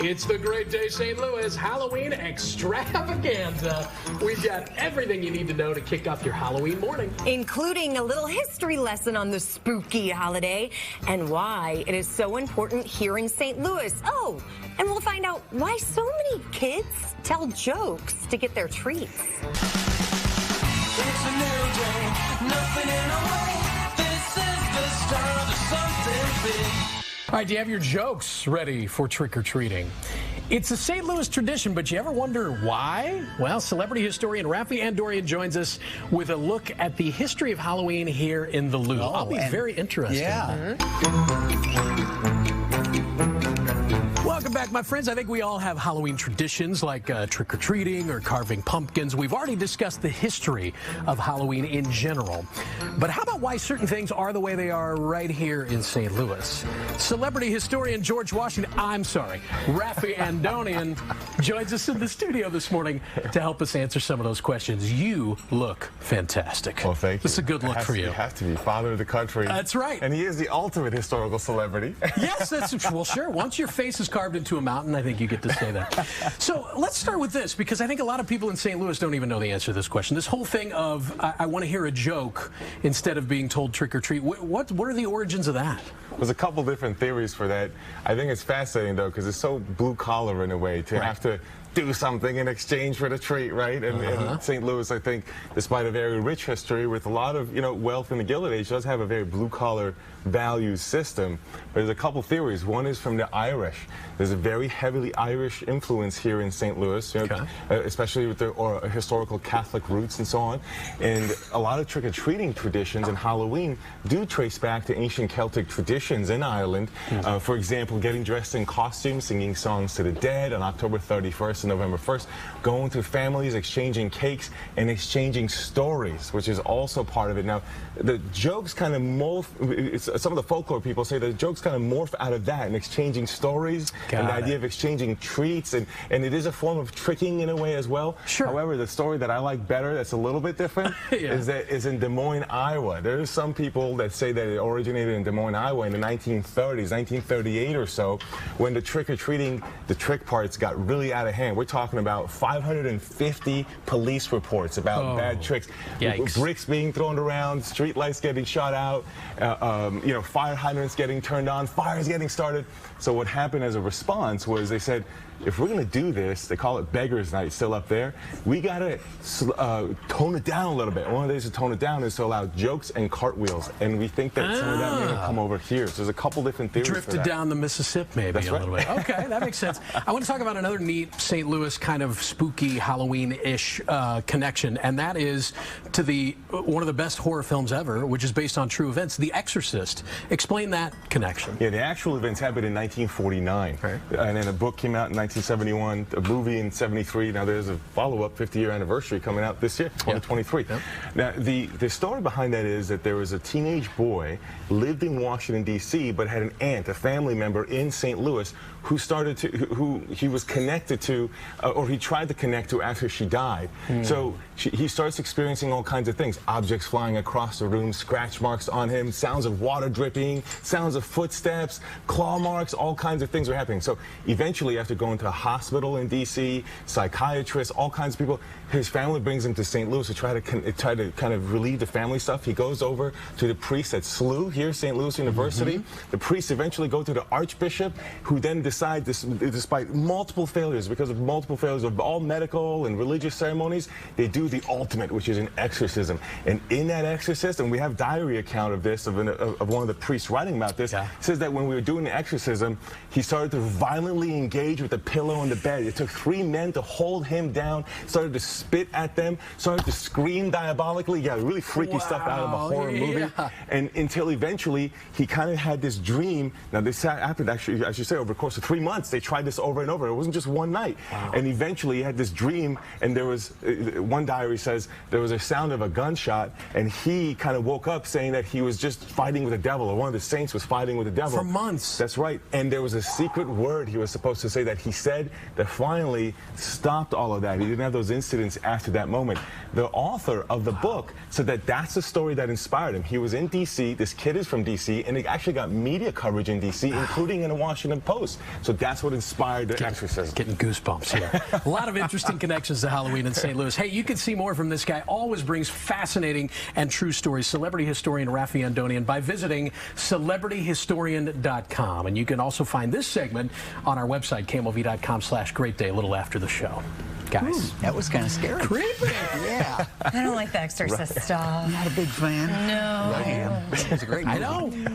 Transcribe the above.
It's the Great Day St. Louis Halloween extravaganza. We've got everything you need to know to kick off your Halloween morning, including a little history lesson on the spooky holiday and why it is so important here in St. Louis. Oh, and we'll find out why so many kids tell jokes to get their treats. It's a new day, nothing in a way. This is the start of something big. All right, do you have your jokes ready for trick-or-treating? It's a St. Louis tradition, but you ever wonder why? Well, celebrity historian Raffi Andonian joins us with a look at the history of Halloween here in the Lou. I'll be very interested. Yeah. Welcome back, my friends. I think we all have Halloween traditions like trick-or-treating or carving pumpkins. We've already discussed the history of Halloween in general. But how about why certain things are the way they are right here in St. Louis? Celebrity historian Raffi Andonian joins us in the studio this morning to help us answer some of those questions. You look fantastic. Well, thank you. This is a good look for you. You have to be father of the country. That's right. And he is the ultimate historical celebrity. Yes, that's well, sure. Once your face is carved into a mountain, I think you get to say that. So let's start with this, because I think a lot of people in St. Louis don't even know the answer to this question. This whole thing of I want to hear a joke instead of being told trick or treat. What are the origins of that? There's a couple different theories for that. I think it's fascinating, though, because it's so blue collar in a way to have to do something in exchange for the treat, right? And St. Louis, I think, despite a very rich history with a lot of wealth in the Gilded Age, does have a very blue collar value system. But there's a couple theories. One is from the Irish. There's a very heavily Irish influence here in St. Louis, especially with their historical Catholic roots and so on. And a lot of trick-or-treating traditions and Halloween do trace back to ancient Celtic traditions in Ireland. For example, getting dressed in costumes, singing songs to the dead on October 31st and November 1st, going to families, exchanging cakes, and exchanging stories, which is also part of it. Now, the jokes kind of morph, some of the folklore people say the jokes kind of morph out of that and exchanging stories and the idea of exchanging treats, and it is a form of tricking in a way as well. Sure. However, the story that I like better, that's a little bit different, is in Des Moines, Iowa. There's some people that say that it originated in Des Moines, Iowa in the 1930s, 1938 or so, when the trick-or-treating, the trick parts got really out of hand. We're talking about 550 police reports about bad tricks. Yikes. Bricks being thrown around, street lights getting shot out, fire hydrants getting turned on, fires getting started. So what happened as a response was they said, if we're going to do this, they call it Beggar's Night, still up there, we got to tone it down a little bit. One of the ways to tone it down is to allow jokes and cartwheels, and we think that some of that may have come over here. So there's a couple different theories Drifted for that. down the Mississippi, maybe. That's a little bit. Okay, that makes sense. I want to talk about another neat St. Louis kind of spooky Halloween-ish connection, and that is to one of the best horror films ever, which is based on true events, The Exorcist. Explain that connection. Yeah, the actual events happened in 1949, and then a book came out in 1971, a movie in 73. Now there's a follow-up 50-year anniversary coming out this year, 2023. Now the story behind that is that there was a teenage boy, lived in Washington, D.C., but had an aunt, a family member in St. Louis, who he was connected to, or he tried to connect to after she died. So he starts experiencing all kinds of things, objects flying across the room, scratch marks on him, sounds of water dripping, sounds of footsteps, claw marks, all kinds of things were happening. So eventually, after going to a hospital in D.C., psychiatrists, all kinds of people, his family brings him to St. Louis to try to kind of relieve the family stuff. He goes over to the priest at SLU here, St. Louis University. The priests eventually go to the archbishop, who then decide, despite multiple failures, because of multiple failures of all medical and religious ceremonies, they do the ultimate, which is an exorcism. And in that exorcism, we have diary account of this, of one of the priests writing about this, says that when we were doing the exorcism, he started to violently engage with the pillow on the bed. It took 3 men to hold him down, started to spit at them, started to scream diabolically. Yeah, really freaky stuff out of a horror movie. And until eventually, he kind of had this dream. Now, this happened, actually, I should say, over the course of 3 months. They tried this over and over. It wasn't just one night. And eventually he had this dream, and there was, one diary says, there was a sound of a gunshot, and he kind of woke up saying that he was just fighting with the devil, or one of the saints was fighting with the devil. For months. That's right. And there was a secret word he was supposed to say that he said that finally stopped all of that. He didn't have those incidents after that moment. The author of the book said that that's the story that inspired him. He was in D.C., this kid is from D.C., and he actually got media coverage in D.C., including in the Washington Post. So that's what inspired the exorcism. Getting goosebumps here. A lot of interesting connections to Halloween in St. Louis. Hey, you can see more from this guy. Always brings fascinating and true stories. Celebrity historian Raffi Andonian by visiting celebrityhistorian.com. And you can also find this segment on our website, KMOV.com/greatday, a little after the show. Guys. That was kind of scary. Creepy. Yeah. I don't like the Exorcist stuff. Not a big fan. No. I am. It was a great movie. I know.